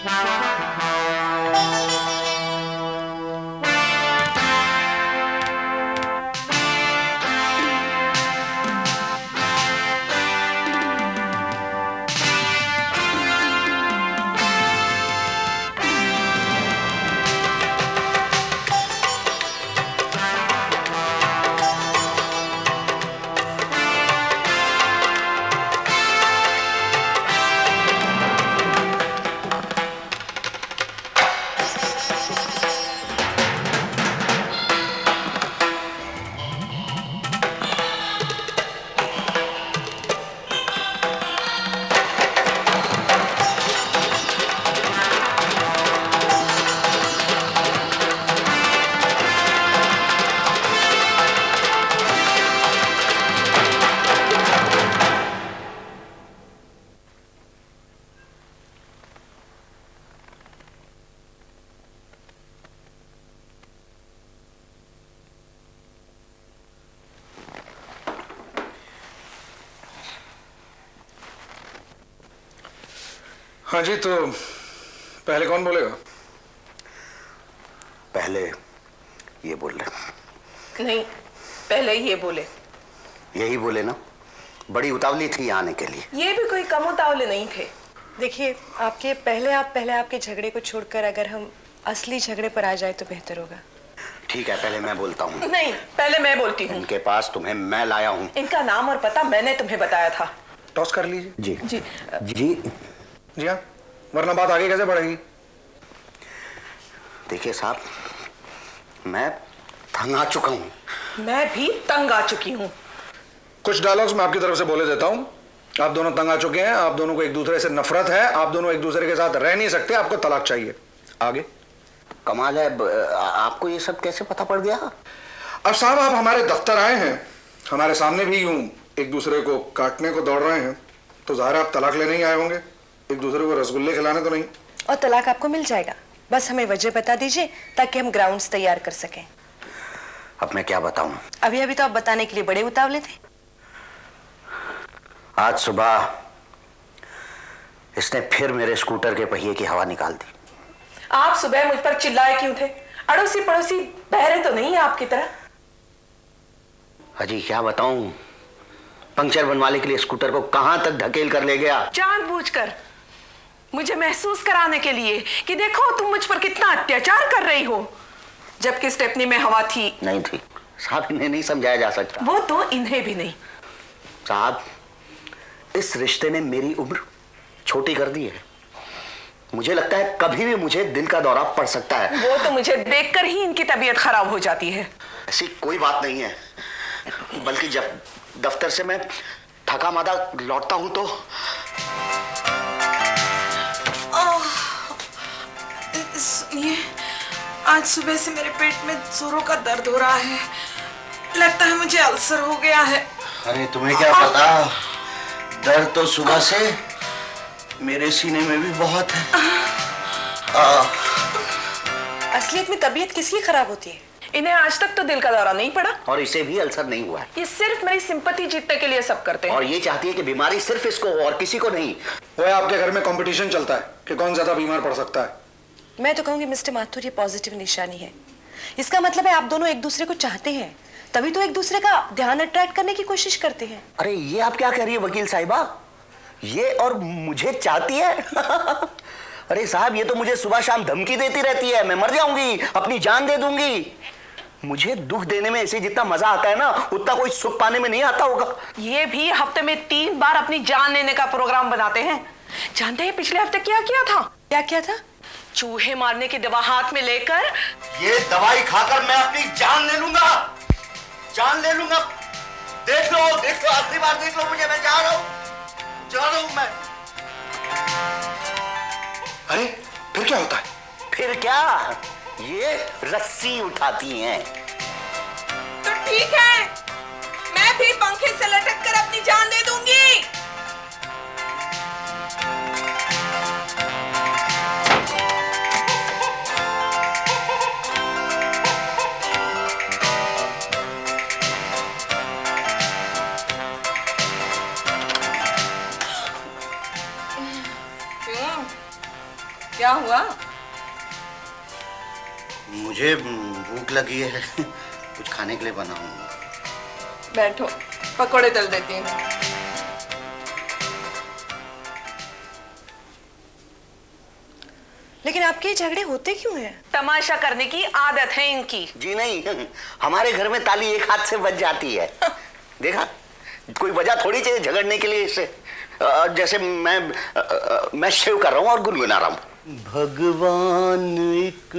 हाँ जी, तो पहले कौन बोलेगा? पहले ये बोल रहे। नहीं, पहले ये बोले। यही बोले ना, बड़ी उतावली थी यहाँ आने के लिए। ये भी कोई कम उतावले नहीं थे। देखिए, पहले आपके झगड़े को छोड़कर अगर हम असली झगड़े पर आ जाए तो बेहतर होगा। ठीक है, पहले मैं बोलता हूँ। नहीं, पहले मैं बोलती हूँ। इनके पास तुम्हें मैं लाया हूँ। इनका नाम और पता मैंने तुम्हें बताया था। टॉस कर लीजिए। जी जी जी जी हाँ, वरना बात आगे कैसे बढ़ेगी? देखिए साहब, मैं तंग आ चुका हूँ। मैं भी तंग आ चुकी हूँ। कुछ डायलॉग्स मैं आपकी तरफ से बोले देता हूँ। आप दोनों तंग आ चुके हैं, आप दोनों को एक दूसरे से नफरत है, आप दोनों एक दूसरे के साथ रह नहीं सकते, आपको तलाक चाहिए। आगे। कमाल है, आपको ये सब कैसे पता पड़ गया? अब साहब, आप हमारे दफ्तर आए हैं, हमारे सामने भी यूं एक दूसरे को काटने को दौड़ रहे हैं, तो जाहिर आप तलाक लेने ही आए होंगे, एक दूसरे को रसगुल्ले खिलाने तो नहीं। और तलाक आपको मिल जाएगा, बस हमें वजह बता दीजिए ताकि हम ग्राउंड्स तैयार कर सकें। अब मैं क्या बताऊं? अभी तो आप बताने के लिए बड़े उतावले थे। आज सुबह इसने फिर मेरे स्कूटर के पहिए की हवा निकाल दी। आप सुबह मुझ पर चिल्लाए क्यों थे? अड़ोसी पड़ोसी बहरे तो नहीं है आपकी तरह। अजी क्या बताऊं, पंक्चर बनवाने के लिए स्कूटर को कहां तक ढकेल कर ले गया। जानबूझकर, मुझे महसूस कराने के लिए कि देखो तुम मुझ पर कितना अत्याचार कर रही हो, जबकि स्टेपनी में हवा थी। नहीं थी साहब, इन्हें नहीं समझाया जा सकता। वो तो इन्हें भी नहीं। साहब, इस रिश्ते ने मेरी उम्र छोटी कर दी है। मुझे लगता है कभी भी मुझे दिल का दौरा पड़ सकता है। वो तो मुझे देखकर ही इनकी तबीयत खराब हो जाती है। ऐसी कोई बात नहीं है, बल्कि जब दफ्तर से मैं थका मादा लौटता हूं तो सुनिए, आज सुबह से मेरे पेट में जोरों का दर्द हो रहा है। लगता है मुझे अल्सर हो गया है। अरे तुम्हें क्या पता, दर्द तो सुबह से मेरे सीने में भी बहुत है। असलियत में तबीयत किसकी खराब होती है? इन्हें आज तक तो दिल का दौरा नहीं पड़ा और इसे भी अल्सर नहीं हुआ है। ये सिर्फ मेरी सिंपैथी जीतने के लिए सब करते हैं। और ये चाहती है कि बीमारी सिर्फ इसको और किसी को नहीं। वो आपके घर में कंपटीशन चलता है कि कौन ज्यादा बीमार पड़ सकता है। मैं तो कहूंगी मिस्टर माथुर, ये पॉजिटिव निशानी है। इसका मतलब है आप दोनों एक दूसरे को चाहते हैं, तभी तो एक दूसरे का ध्यान अट्रैक्ट करने की कोशिश करते हैं। अरे ये आप क्या कह रही है वकील साहिबा, ये और मुझे चाहती है? अरे साहब, ये तो मुझे सुबह शाम धमकी देती रहती है, मैं मर जाऊंगी, अपनी जान दे दूंगी। मुझे दुख देने में इसे जितना मजा आता है ना, उतना कोई सुख पाने में नहीं आता होगा। ये भी हफ्ते में 3 बार अपनी जान लेने का प्रोग्राम बनाते हैं। जानते हैं पिछले हफ्ते क्या किया था? क्या किया था? चूहे मारने की दवा हाथ में लेकर। ये दवाई खाकर मैं अपनी जान ले लूंगा, जान ले लूंगा। देख लो, आखिरी बार देख लो मुझे, मैं जा रहा हूं मैं। अरे फिर क्या होता है? फिर क्या, ये रस्सी उठाती हैं। तो ठीक है, मैं भी पंखे से लटक कर अपनी जान दे दूंगी। क्या हुआ? मुझे भूख लगी है, कुछ खाने के लिए बनाऊंगा। बैठो, पकोड़े तल देती हूँ। लेकिन आपके ये झगड़े होते क्यों हैं? तमाशा करने की आदत है इनकी। जी नहीं, हमारे घर में ताली एक हाथ से बज जाती है। देखा, कोई वजह थोड़ी चाहिए झगड़ने के लिए इससे। जैसे मैं शिव कर रहा हूँ और गुनगुना रहा हूँ। भगवान एक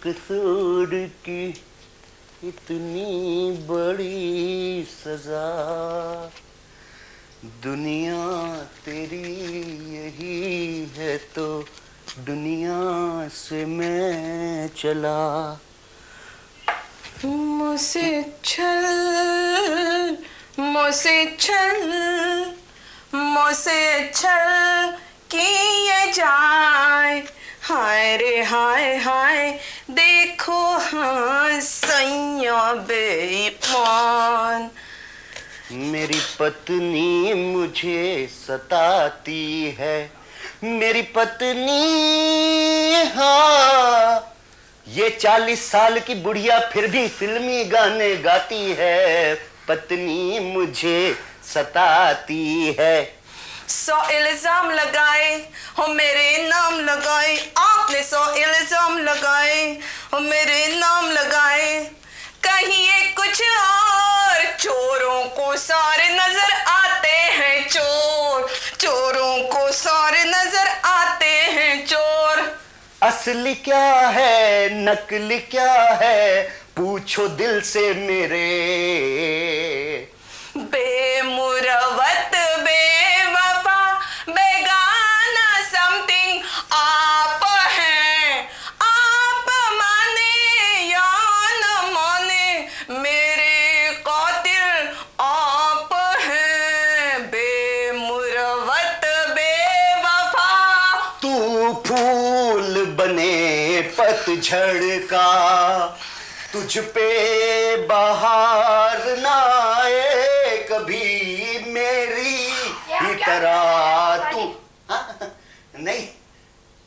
कसूर की इतनी बड़ी सजा, दुनिया तेरी यही है तो दुनिया से मैं चला। मुझसे छल, मुझसे छल, मुझसे छल किए जाए, हाय रे हाय हाय, देखो हाँ सैया बेईमान। मेरी पत्नी मुझे सताती है, मेरी पत्नी, हाँ, ये 40 साल की बुढ़िया फिर भी फिल्मी गाने गाती है। पत्नी मुझे सताती है। 100 इल्जाम लगाए हो मेरे नाम लगाए, आपने 100 इल्जाम लगाए हो मेरे नाम लगाए, कहिए कुछ और, चोरों को सारे नजर आते हैं चोर, चोरों को सारे नजर आते हैं चोर। असली क्या है नकली क्या है, पूछो दिल से मेरे। बेमुरवत बेवफा बेगाना समथिंग आप हैं, आप माने या न माने मेरे कातिल आप हैं। बेमुरवत बेवफा। तू फूल बने पतझड़ का, तुझ पे बहार ना आए कभी मेरी ही तरह। तू नहीं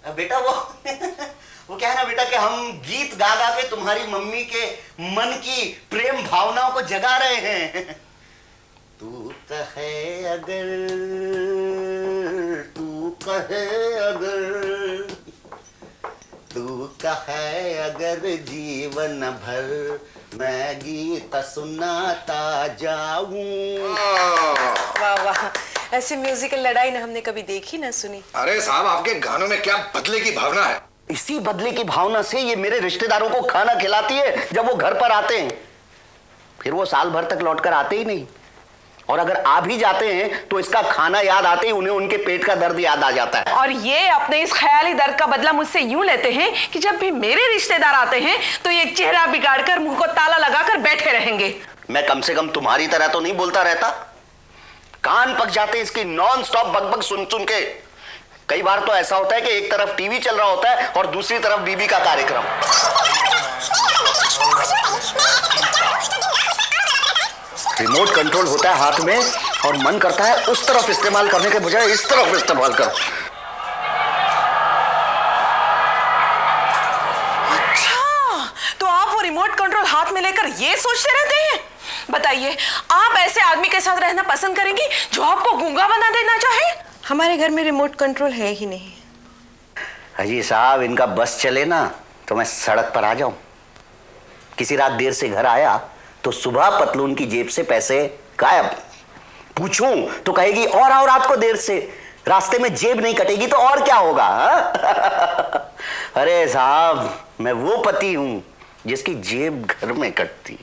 बेटा, वो क्या है ना बेटा कि हम गीत गा गा के तुम्हारी मम्मी के मन की प्रेम भावनाओं को जगा रहे हैं। तू कहे अगर, तू कहे अगर, तू कहे अगर जीवन भर मैं गीत सुनाता जाऊं। वाह वाह, ऐसी म्यूजिकल लड़ाई ना हमने कभी देखी ना सुनी। अरे साहब, आपके गानों में क्या बदले की भावना है। इसी बदले की भावना से ये मेरे रिश्तेदारों को खाना खिलाती है जब वो घर पर आते हैं। फिर वो साल भर तक लौटकर आते ही नहीं, और अगर आ भी जाते हैं तो इसका खाना याद आते ही उन्हें उनके पेट का दर्द याद आ जाता है। और ये अपने इस ख्याली दर्द का बदला मुझसे यूं लेते हैं कि जब भी मेरे रिश्तेदार आते हैं तो ये चेहरा बिगाड़कर मुंह को ताला लगाकर बैठे रहेंगे। मैं कम से कम तुम्हारी तरह तो नहीं बोलता रहता। कान पक जाते इसकी नॉन स्टॉप बकबक सुन सुन के। कई बार तो ऐसा होता है कि एक तरफ टीवी चल रहा होता है और दूसरी तरफ बीबी का कार्यक्रम। रिमोट कंट्रोल होता है हाथ में और मन करता है उस तरफ इस्तेमाल करने के बजाय इस तरफ इस्तेमाल कर। अच्छा, तो आप वो रिमोट कंट्रोल हाथ में लेकर ये सोचते रहते हैं? बताइए, आप ऐसे आदमी के साथ रहना पसंद करेंगी जो आपको गूंगा बना देना चाहे? हमारे घर में रिमोट कंट्रोल है ही नहीं। अजी साहब, इनका बस चले ना तो मैं सड़क पर आ जाऊं। किसी रात देर से घर आया तो सुबह पतलून की जेब से पैसे गायब। पूछूं तो कहेगी और आओ रात को देर से, रास्ते में जेब नहीं कटेगी तो और क्या होगा। अरे साहब, मैं वो पति हूं जिसकी जेब घर में कटती।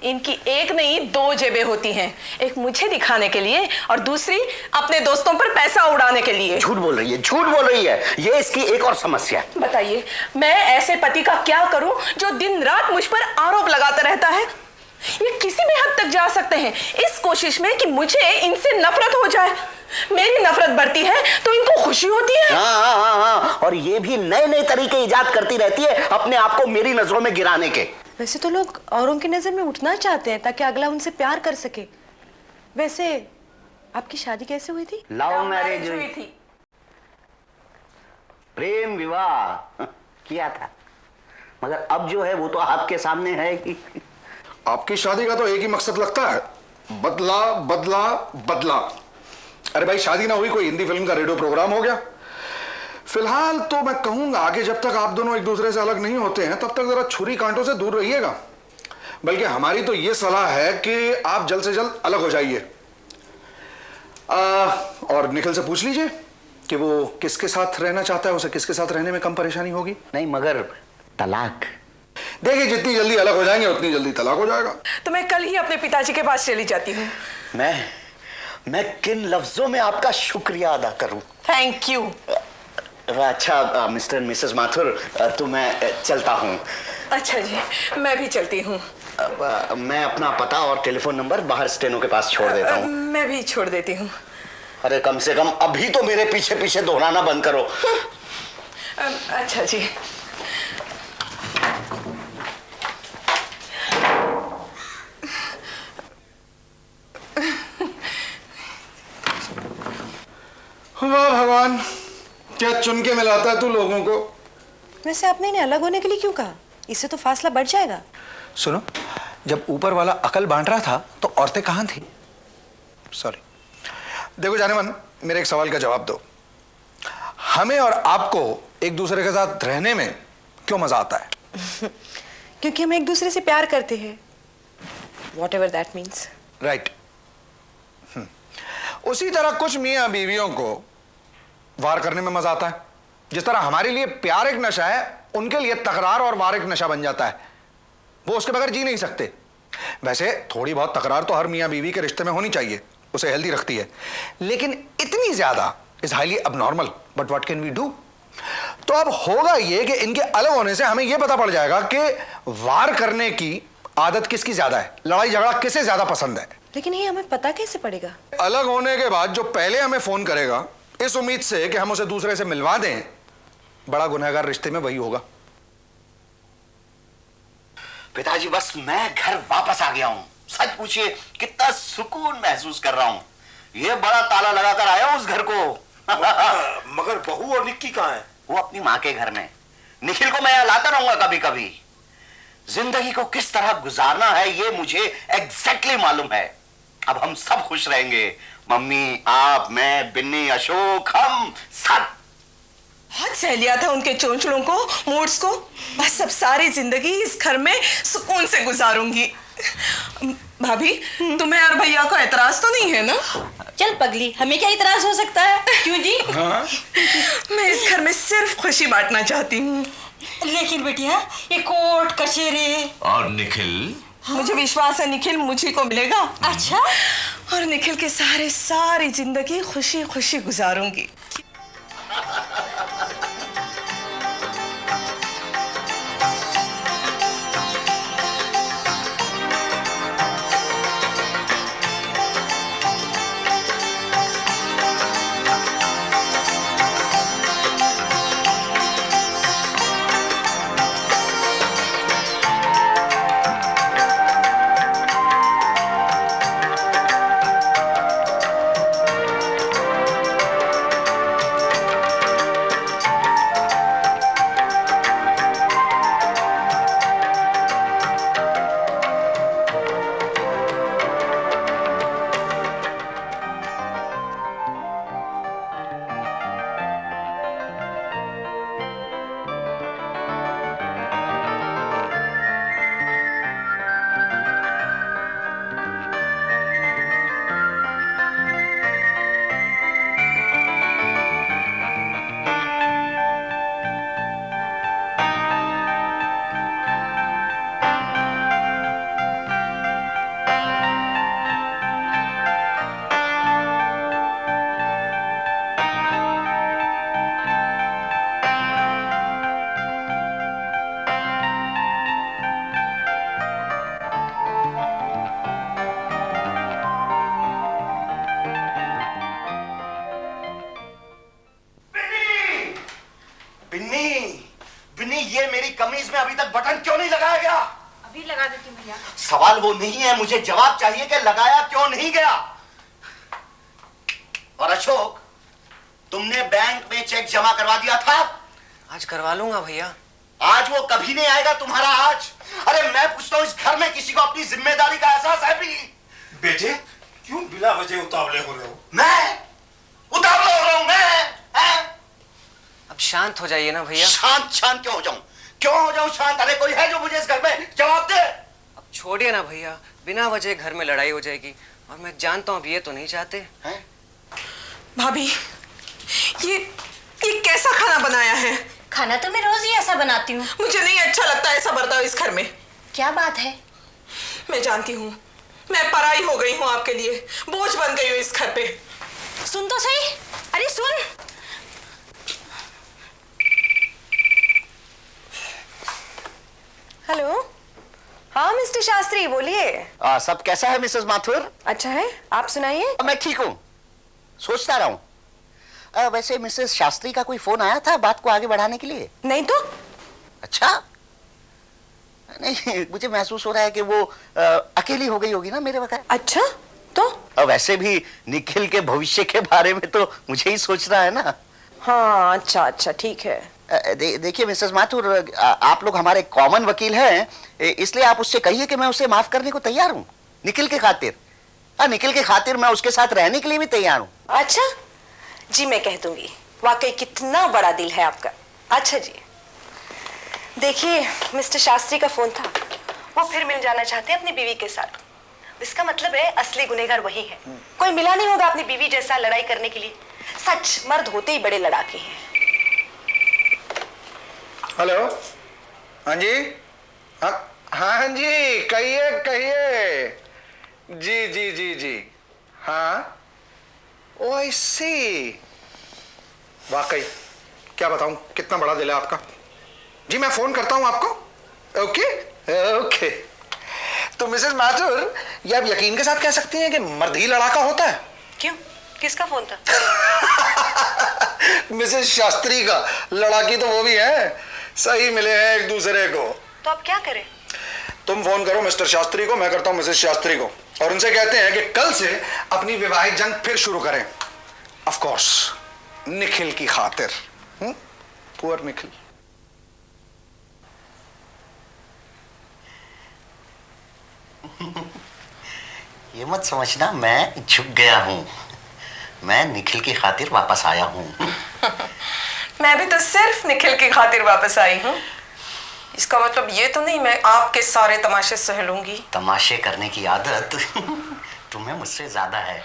इनकी एक नहीं 2 जेबें होती हैं, एक मुझे दिखाने के लिए और दूसरी अपने दोस्तों पर पैसा उड़ाने के लिए। झूठ बोल रही है, झूठ बोल रही है। ये इसकी एक और समस्या है। बताइए, मैं ऐसे पति का क्या करूं जो दिन रात मुझ पर आरोप लगाता रहता है? ये किसी भी हद तक जा सकते हैं इस कोशिश में कि मुझे इनसे नफरत हो जाए। मेरी नफरत बढ़ती है तो इनको खुशी होती है। हाँ, और ये भी नए नए तरीके इजाद करती रहती है अपने आप को मेरी नजरों में गिराने के। वैसे तो लोग औरों की नजर में उठना चाहते हैं ताकि अगला उनसे प्यार कर सके। वैसे आपकी शादी कैसे हुई थी? लव मैरिज हुई थी। प्रेम विवाह किया था, मगर अब जो है वो तो आपके सामने है ही। आपकी शादी का तो एक ही मकसद लगता है, बदला बदला बदला। अरे भाई शादी ना हुई, कोई हिंदी फिल्म का रेडियो प्रोग्राम हो गया। फिलहाल तो मैं कहूंगा आगे जब तक आप दोनों एक दूसरे से अलग नहीं होते हैं तब तक जरा छुरी कांटों से दूर रहिएगा। बल्कि हमारी तो यह सलाह है कि आप जल्द से जल्द अलग हो जाइए। और निखिल से पूछ लीजिए कि वो किसके साथ रहना चाहता है, उसे किसके साथ रहने में कम परेशानी होगी। नहीं मगर तलाक। देखिए जितनी जल्दी अलग हो जाएंगे उतनी जल्दी तलाक हो जाएगा। तो मैं कल ही अपने पिताजी के पास चली जाती हूँ। मैं किन लफ्जों में आपका शुक्रिया अदा करूं। Thank you. अच्छा मिस्टर मिसेस माथुर, तो मैं चलता हूं। अच्छा जी, मैं भी चलती हूँ। मैं अपना पता और टेलीफोन नंबर बाहर स्टेनो के पास छोड़ देता हूँ। मैं भी छोड़ देती हूँ। अरे कम से कम अभी तो मेरे पीछे पीछे दोहराना बंद करो। अच्छा जी। वाह भगवान, क्या चुन के मिलाता है तू लोगों को। वैसे आपने इन्हें अलग होने के लिए क्यों कहा? इससे तो फासला बढ़ जाएगा। सुनो, जब ऊपर वाला अकल बांट रहा था तो औरतें कहां थी? सॉरी। देखो जाने मन, मेरे एक सवाल का जवाब दो। हमें और आपको एक दूसरे के साथ रहने में क्यों मजा आता है? क्योंकि हम एक दूसरे से प्यार करते हैं, whatever that means। राइट। उसी तरह कुछ मियां बीवियों को वार करने में मजा आता है। जिस तरह हमारे लिए प्यार एक नशा है, उनके लिए तकरार और वार एक नशा बन जाता है। वो उसके बगैर जी नहीं सकते। वैसे थोड़ी बहुत तकरार तो हर मियां बीवी के रिश्ते में होनी चाहिए, उसे हेल्दी रखती है, लेकिन इतनी ज्यादा is highly abnormal. But what can we do? तो अब होगा ये कि इनके अलग होने से हमें यह पता पड़ जाएगा कि वार करने की आदत किसकी ज्यादा है, लड़ाई झगड़ा किसे ज्यादा पसंद है। लेकिन ये हमें पता कैसे पड़ेगा? अलग होने के बाद जो पहले हमें फोन करेगा इस उम्मीद से कि हम उसे दूसरे से मिलवा दें, बड़ा गुनहगार रिश्ते में वही होगा। पिताजी बस मैं घर वापस आ गया हूँ। सच पूछिए कितना सुकून महसूस कर रहा हूँ। ये बड़ा ताला लगाकर आया हूँ उस घर को। मगर बहू और निक्की कहाँ है? वो अपनी माँ के घर में। निखिल को मैं यहाँ लाता रहूंगा कभी कभी। जिंदगी को किस तरह गुजारना है ये मुझे एग्जैक्टली मालूम है। अब हम सब खुश रहेंगे, मम्मी, आप, मैं, बिन्नी, अशोक, हम सब। बहुत सह लिया था उनके चोंचलों को, मूड्स को। बस अब सारी जिंदगी इस घर में सुकून से गुजारूंगी। भाभी, तुम्हें और भैया को एतराज तो नहीं है ना? चल पगली, हमें क्या इतराज हो सकता है? क्यों जी? हाँ? मैं इस घर में सिर्फ खुशी बांटना चाहती हूँ। लेकिन बेटिया, ये कोर्ट कचहरी और निखिल? मुझे विश्वास है निखिल मुझी को मिलेगा। अच्छा, और निखिल के सारी जिंदगी खुशी खुशी गुजारूंगी। ये मेरी कमीज में अभी तक बटन क्यों नहीं लगाया गया? अभी लगा देती हूँ भैया। सवाल वो नहीं है, मुझे जवाब चाहिए कि लगाया क्यों नहीं गया। और अशोक, तुमने बैंक में चेक जमा करवा दिया था आज करवा लूंगा भैया। आज वो कभी नहीं आएगा तुम्हारा आज। अरे मैं पूछता हूँ, इस घर में किसी को अपनी जिम्मेदारी का एहसास है भी? बेटे क्यों बिना वजह उतावले हो रहे हो? मैं उतावला हो रहा हूँ? मैं अब शांत हो जाइए ना भैया। शांत शांत क्यों हो जाऊं? क्यों हो जाऊं शांत? अरे कोई है जो मुझे इस घर में जवाब दे? अब छोड़िए ना भैया, बिना वजह घर में लड़ाई हो जाएगी और मैं जानता हूँ अब ये तो नहीं चाहते। हैं? भाभी, ये कैसा खाना बनाया है? खाना तो मैं रोज ही ऐसा बनाती हूँ। मुझे नहीं अच्छा लगता ऐसा बर्ताव इस घर में। क्या बात है? मैं जानती हूँ, मैं पराई हो गई हूँ आपके लिए, बोझ बन गई हूँ इस घर पे। सुन तो सही। अरे सुन। हेलो। हाँ मिस्टर शास्त्री, बोलिए। सब कैसा है मिसेस माथुर? अच्छा है, आप सुनाइए। मैं ठीक हूँ, सोचता रहा हूँ। वैसे मिसेस शास्त्री का कोई फोन आया था बात को आगे बढ़ाने के लिए? नहीं तो। अच्छा, नहीं मुझे महसूस हो रहा है कि वो अकेली हो गई होगी ना मेरे बगैर। अच्छा तो। वैसे भी निखिल के भविष्य के बारे में तो मुझे ही सोचना है ना। हाँ अच्छा ठीक है। देखिए मिसेस माथुर, आप लोग हमारे कॉमन वकील हैं, इसलिए आप उससे कहिए कि मैं उसे माफ करने को तैयार हूँ, निखिल के खातिर। निखिल के खातिर मैं उसके साथ रहने के लिए भी तैयार हूँ। अच्छा जी, मैं कह दूंगी। वाकई कितना बड़ा दिल है आपका। अच्छा जी, देखिए मिस्टर शास्त्री का फोन था, वो फिर मिल जाना चाहते हैं अपनी बीवी के साथ। इसका मतलब है असली गुनहगार वही है। कोई मिला नहीं होगा अपनी बीवी जैसा लड़ाई करने के लिए। सच, मर्द होते ही बड़े लड़ाके हैं। हेलो। हाँ जी। हाँ जी, कहिए। जी जी जी जी। हाँ, ओ आई सी। वाकई क्या बताऊं, कितना बड़ा दिल है आपका। जी मैं फोन करता हूं आपको। Okay okay. तो मिसेस माथुर, ये आप यकीन के साथ कह सकती हैं कि मर्द ही लड़ाका होता है? क्यों, किसका फोन था? मिसेस शास्त्री का। लड़ाकी तो वो भी है, सही मिले हैं एक दूसरे को। तो अब क्या करें? तुम फोन करो मिस्टर शास्त्री को, मैं करता हूं मिसेस शास्त्री को, और उनसे कहते हैं कि कल से अपनी विवाहित जंग फिर शुरू करें। ऑफ कोर्स निखिल की खातिर। पुअर निखिल। ये मत समझना मैं झुक गया हूँ, मैं निखिल की खातिर वापस आया हूँ। मैं भी तो सिर्फ निखिल की खातिर वापस आई हूँ। इसका मतलब ये तो नहीं मैं आपके सारे तमाशे सह लूंगी। तमाशे करने की आदत तुम्हें मुझसे ज्यादा है।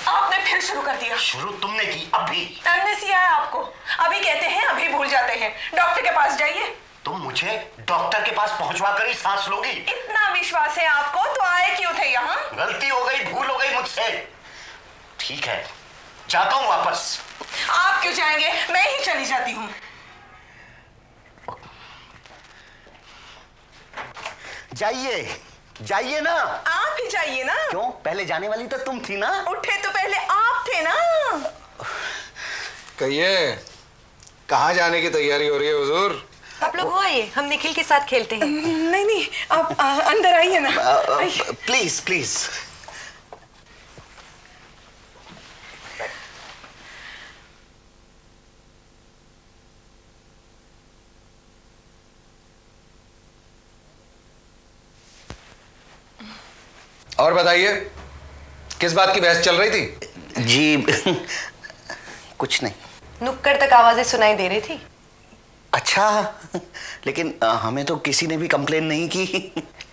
आपने फिर शुरू कर दिया। शुरू तुमने की अभी। एमनेसिया है आपको, अभी कहते हैं अभी भूल जाते हैं। डॉक्टर के पास जाइए। तुम मुझे डॉक्टर के पास पहुंचवा कर ही सांस लोगी? इतना विश्वास है आपको तो आए क्यों थे यहाँ? गलती हो गई, भूल हो गई मुझसे। ठीक है, जाता हूँ वापस। आप क्यों जाएंगे, मैं ही चली जाती हूँ। जाइए जाइए ना। आप ही जाइए ना। क्यों, पहले जाने वाली तो तुम थी ना। उठे तो पहले आप थे ना। कहिए, कहाँ जाने की तैयारी हो रही है हुजूर? आप लोग हो आइए, हम निखिल के साथ खेलते हैं। नहीं आप अंदर आइए ना। Please please. और बताइए, किस बात की बहस चल रही थी? जी कुछ नहीं। नुक्कड़ तक आवाजें सुनाई दे रही थी। अच्छा, लेकिन हमें तो किसी ने भी कंप्लेन नहीं की।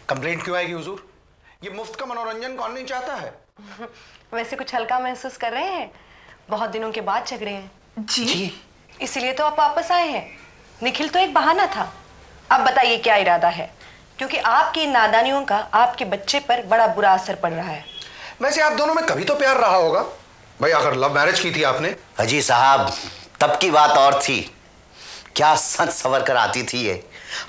कंप्लेंट क्यों आएगी हुजूर? ये मुफ्त का मनोरंजन कौन नहीं चाहता है? वैसे कुछ हल्का महसूस कर रहे हैं? बहुत दिनों के बाद झगड़े हैं। जी इसीलिए तो आप वापस आए हैं। निखिल तो एक बहाना था। अब बताइए क्या इरादा है, क्योंकि आपकी नादानियों का आपके बच्चे पर बड़ा बुरा असर पड़ रहा है। वैसे आप दोनों में कभी तो प्यार रहा होगा भाई, आखिर लव मैरिज की थी आपने। अजी साहब, तब की बात और थी। क्या सच सवर कर आती थी ये।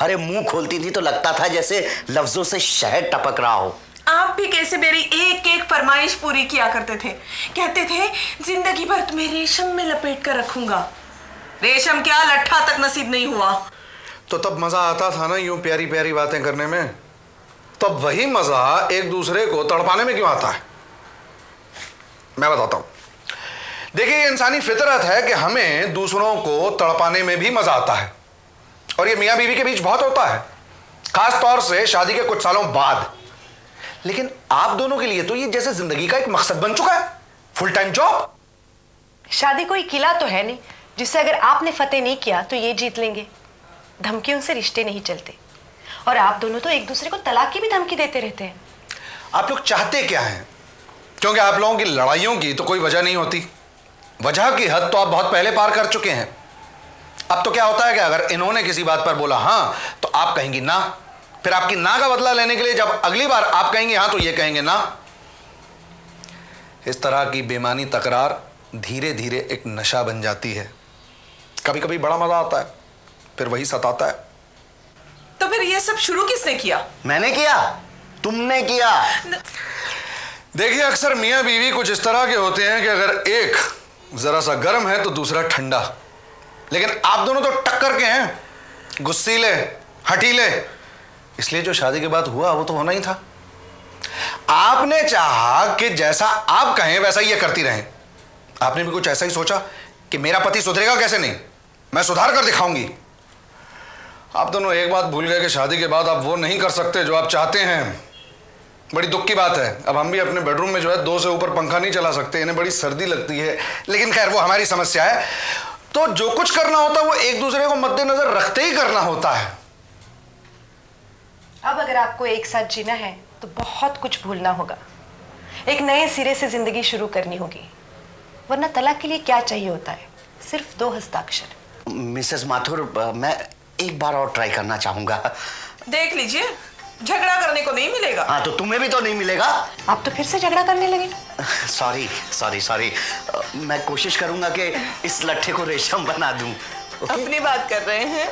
अरे मुंह खोलती थी तो लगता था जैसे लफ्जों से शहद टपक रहा हो। आप भी कैसे मेरी एक एक फरमाइश पूरी किया करते थे। कहते थे जिंदगी भर तुम्हें रेशम में लपेट कर रखूंगा। रेशम क्या, लट्ठा तक नसीब नहीं हुआ। तो तब मजा आता था ना यूं प्यारी प्यारी बातें करने में। तब वही मजा एक दूसरे को तड़पाने में क्यों आता है? मैं बताता हूं। देखिए, ये इंसानी फितरत है कि हमें दूसरों को तड़पाने में भी मजा आता है, और ये मियां बीवी के बीच बहुत होता है, खास तौर से शादी के कुछ सालों बाद। लेकिन आप दोनों के लिए तो ये जैसे जिंदगी का एक मकसद बन चुका है, फुल टाइम जॉब। शादी कोई किला तो है नहीं जिससे अगर आपने फतेह नहीं किया तो ये जीत लेंगे। धमकियों से रिश्ते नहीं चलते, और आप दोनों तो एक दूसरे को तलाक की भी धमकी देते रहते हैं। आप लोग चाहते क्या हैं? क्योंकि आप लोगों की लड़ाइयों की तो कोई वजह नहीं होती, वजह की हद तो आप बहुत पहले पार कर चुके हैं। अब तो क्या होता है कि अगर इन्होंने किसी बात पर बोला हाँ तो आप कहेंगी ना, फिर आपकी ना का बदला लेने के लिए जब अगली बार आप कहेंगे हाँ तो ये कहेंगे ना। इस तरह की बेमानी तकरार धीरे धीरे एक नशा बन जाती है। कभी कभी बड़ा मजा आता है, फिर वही सताता है। तो फिर ये सब शुरू किसने किया? मैंने किया, तुमने किया। देखिए, अक्सर मियां बीवी कुछ इस तरह के होते हैं कि अगर एक जरा सा गर्म है तो दूसरा ठंडा, लेकिन आप दोनों तो टक्कर के हैं, गुस्सीले, हठीले। इसलिए जो शादी के बाद हुआ वो तो होना ही था। आपने चाहा कि जैसा आप कहें वैसा ही ये करती रहें। आपने भी कुछ ऐसा ही सोचा कि मेरा पति सुधरेगा कैसे, नहीं मैं सुधार कर दिखाऊंगी। आप दोनों एक बात भूल गए कि शादी के बाद आप वो नहीं कर सकते जो आप चाहते हैं। बड़ी दुख की बात है, अब हम भी अपने बेडरूम में जो है 2 से ऊपर पंखा नहीं चला सकते, इन्हें बड़ी सर्दी लगती है। लेकिन खैर वो हमारी समस्या है। तो जो कुछ करना होता है वो एक दूसरे को मद्देनजर रखते ही करना होता है। अब अगर आपको एक साथ जीना है तो बहुत कुछ भूलना होगा, एक नए सिरे से जिंदगी शुरू करनी होगी। वरना तलाक के लिए क्या चाहिए होता है? सिर्फ 2 हस्ताक्षर। मिसेस माथुर, मैं एक बार और ट्राई करना चाहूंगा। देख लीजिए, झगड़ा करने को नहीं मिलेगा। हाँ, तो तुम्हें भी तो नहीं मिलेगा। आप तो फिर से झगड़ा करने लगे। सॉरी सॉरी सॉरी, मैं कोशिश करूंगा कि इस लट्ठे को रेशम बना दूं। Okay? अपनी बात कर रहे हैं।